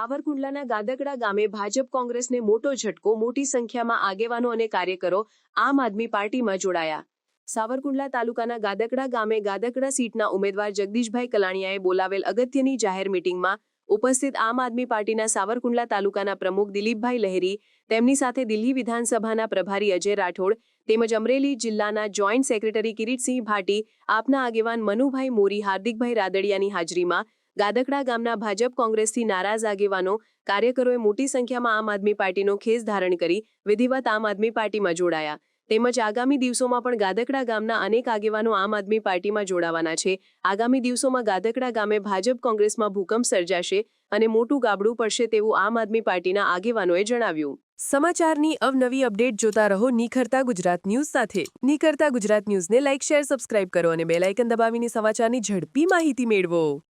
સાવરકુંડલાના ગાદકડા ગામે ભાજપ કોંગ્રેસને મોટો ઝટકો, મોટી સંખ્યામાં આગેવાનો અને કાર્યકરો આમ આદમી પાર્ટીમાં જોડાયા। સાવરકુંડલા તાલુકાના ગાદકડા ગામે ગાદકડા સીટના ઉમેદવાર જગદીશભાઈ કલાણીયાએ બોલાવેલ અગત્યની જાહેર મીટિંગમાં ઉપસ્થિત આમ આદમી પાર્ટીના સાવરકુંડલા તાલુકાના પ્રમુખ દિલીપભાઈ લહેરી, તેમની સાથે દિલ્હી વિધાનસભાના પ્રભારી અજય રાઠોડ તેમજ અમરેલી જિલ્લાના જોઈન્ટ સેક્રેટરી કિરીટસિંહ ભાટી, આપના આગેવાન મનુભાઈ મોરી, હાર્દિકભાઈ રાદડિયાની હાજરીમાં ગાદકડા ગામના ભાજપ કોંગ્રેસથી નારાજ આગેવાનો, કાર્યકરોએ મોટી સંખ્યામાં આમ આદમી પાર્ટીનો ખેસ ધારણ કરી વિધિવત આમ આદમી પાર્ટીમાં જોડાયા। તેમજ આગામી દિવસોમાં પણ ગાદકડા ગામના અનેક આગેવાનો આમ આદમી પાર્ટીમાં જોડાવાના છે। આગામી દિવસોમાં ગાદકડા ગામે ભાજપ કોંગ્રેસમાં ભૂકંપ સર્જાશે અને મોટું ગાબડું પડશે તેવું આમ આદમી પાર્ટીના આગેવાનોએ જણાવ્યું। સમાચારની અવનવી અપડેટ જોતા રહો નિખરતા ગુજરાત ન્યૂઝ સાથે। નિખરતા ગુજરાત ન્યૂઝને લાઇક, શેર, સબસ્ક્રાઇબ કરો અને બેલ આઇકન દબાવીને સમાચારની ઝડપી માહિતી મેળવો।